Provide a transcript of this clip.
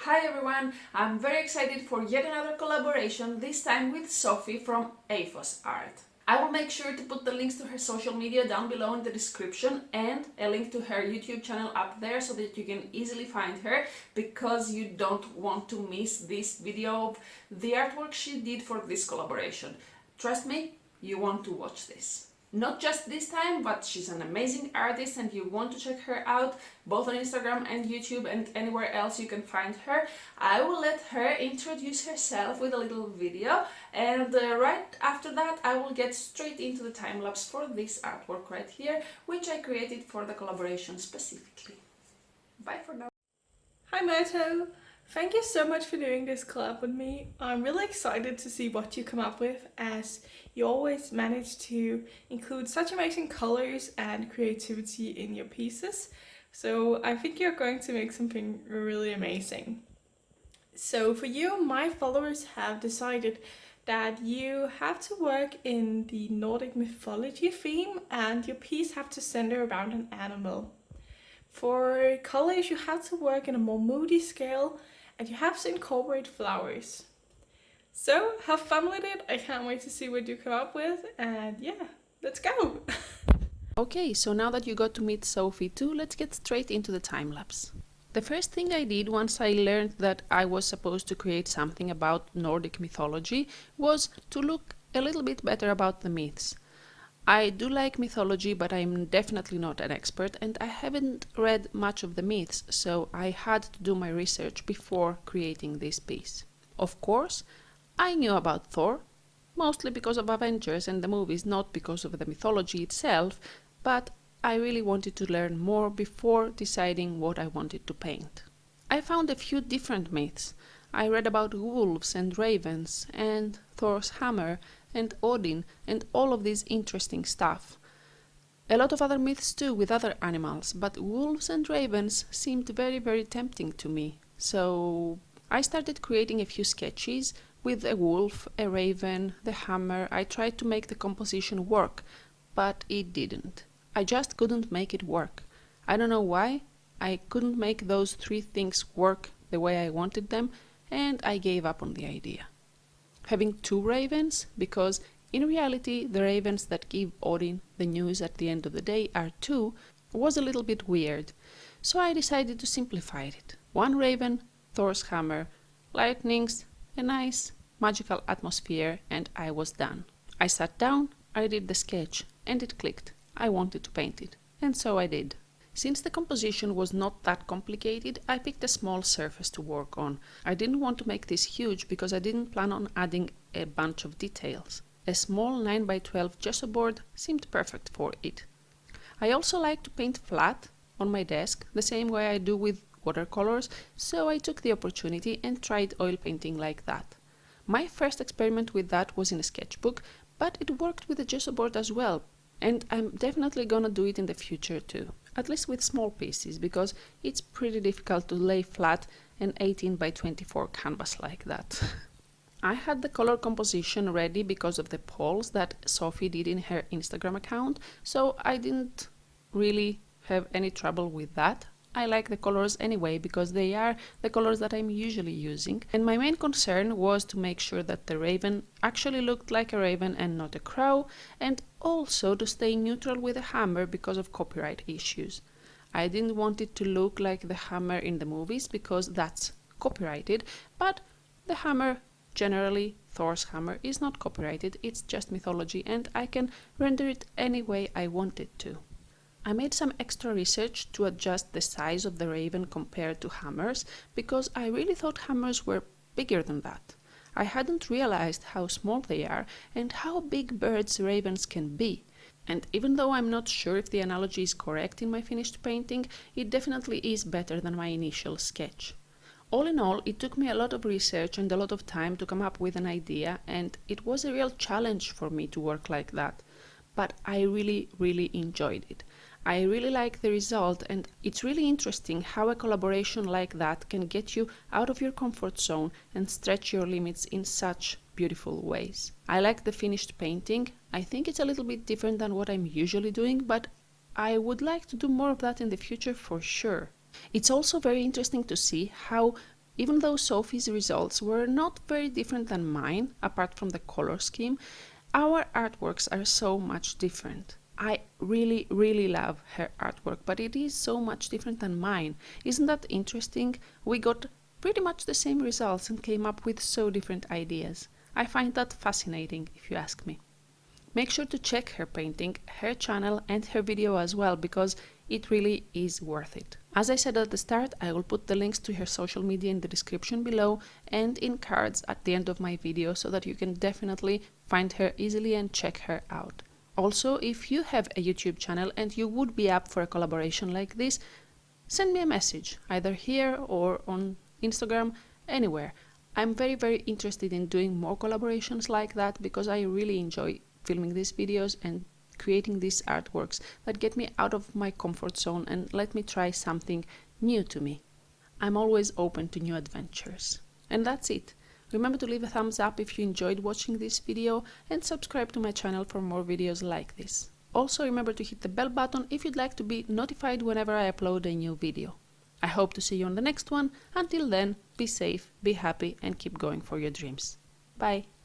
Hi everyone, I'm very excited for yet another collaboration, this time with Sophie from AFOS Art. I will make sure to put the links to her social media down below in the description and a link to her YouTube channel up there so that you can easily find her, because you don't want to miss this video of the artwork she did for this collaboration. Trust me, you want to watch this. Not just this time, but she's an amazing artist and you want to check her out both on Instagram and YouTube and anywhere else you can find her. I will let her introduce herself with a little video, and right after that I will get straight into the time lapse for this artwork right here, which I created for the collaboration specifically. Bye for now. Hi Myrto! Thank you so much for doing this collab with me. I'm really excited to see what you come up with, as you always manage to include such amazing colors and creativity in your pieces. So I think you're going to make something really amazing. So for you, my followers have decided that you have to work in the Nordic mythology theme and your piece have to center around an animal. For colors, you have to work in a more moody scale and you have to incorporate flowers. So have fun with it. I can't wait to see what you come up with, and yeah, let's go! Okay, so now that you got to meet Sophie too, let's get straight into the time lapse. The first thing I did once I learned that I was supposed to create something about Nordic mythology was to look a little bit better about the myths. I do like mythology, but I'm definitely not an expert and I haven't read much of the myths, so I had to do my research before creating this piece. Of course, I knew about Thor, mostly because of Avengers and the movies, not because of the mythology itself, but I really wanted to learn more before deciding what I wanted to paint. I found a few different myths. I read about wolves and ravens and Thor's hammer and Odin and all of this interesting stuff. A lot of other myths too with other animals, but wolves and ravens seemed very tempting to me. So I started creating a few sketches with a wolf, a raven, the hammer. I tried to make the composition work, but it didn't. I just couldn't make it work. I don't know why. I couldn't make those three things work the way I wanted them, and I gave up on the idea. Having two ravens, because in reality the ravens that give Odin the news at the end of the day are two, was a little bit weird. So I decided to simplify it. One raven, Thor's hammer, lightnings, a nice magical atmosphere, and I was done. I sat down, I did the sketch, and it clicked. I wanted to paint it, and so I did. Since the composition was not that complicated, I picked a small surface to work on. I didn't want to make this huge because I didn't plan on adding a bunch of details. A small 9x12 Gessobord seemed perfect for it. I also like to paint flat on my desk, the same way I do with watercolors, so I took the opportunity and tried oil painting like that. My first experiment with that was in a sketchbook, but it worked with the Gessobord as well, and I'm definitely gonna do it in the future too. At least with small pieces, because it's pretty difficult to lay flat an 18x24 canvas like that. I had the color composition ready because of the polls that Sophie did in her Instagram account, so I didn't really have any trouble with that. I like the colors anyway because they are the colors that I'm usually using, and my main concern was to make sure that the raven actually looked like a raven and not a crow, and also to stay neutral with the hammer because of copyright issues. I didn't want it to look like the hammer in the movies because that's copyrighted, but the hammer, generally Thor's hammer, is not copyrighted, it's just mythology and I can render it any way I want it to. I made some extra research to adjust the size of the raven compared to hammers, because I really thought hammers were bigger than that. I hadn't realized how small they are and how big birds ravens can be. And even though I'm not sure if the analogy is correct in my finished painting, it definitely is better than my initial sketch. All in all, it took me a lot of research and a lot of time to come up with an idea, and it was a real challenge for me to work like that. But I really enjoyed it. I really like the result, and it's really interesting how a collaboration like that can get you out of your comfort zone and stretch your limits in such beautiful ways. I like the finished painting. I think it's a little bit different than what I'm usually doing, but I would like to do more of that in the future for sure. It's also very interesting to see how Even though Sophie's results were not very different than mine, apart from the color scheme, our artworks are so much different. I really love her artwork, but it is so much different than mine. Isn't that interesting? We got pretty much the same results and came up with so different ideas. I find that fascinating, if you ask me. Make sure to check her painting, her channel and her video as well, because it really is worth it. As I said at the start, I will put the links to her social media in the description below and in cards at the end of my video, so that you can definitely find her easily and check her out. Also, if you have a YouTube channel and you would be up for a collaboration like this, send me a message, either here or on Instagram, anywhere. I'm very interested in doing more collaborations like that, because I really enjoy filming these videos and creating these artworks that get me out of my comfort zone and let me try something new to me. I'm always open to new adventures. And that's it. Remember to leave a thumbs up if you enjoyed watching this video and subscribe to my channel for more videos like this. Also remember to hit the bell button if you'd like to be notified whenever I upload a new video. I hope to see you on the next one. Until then, be safe, be happy and keep going for your dreams. Bye!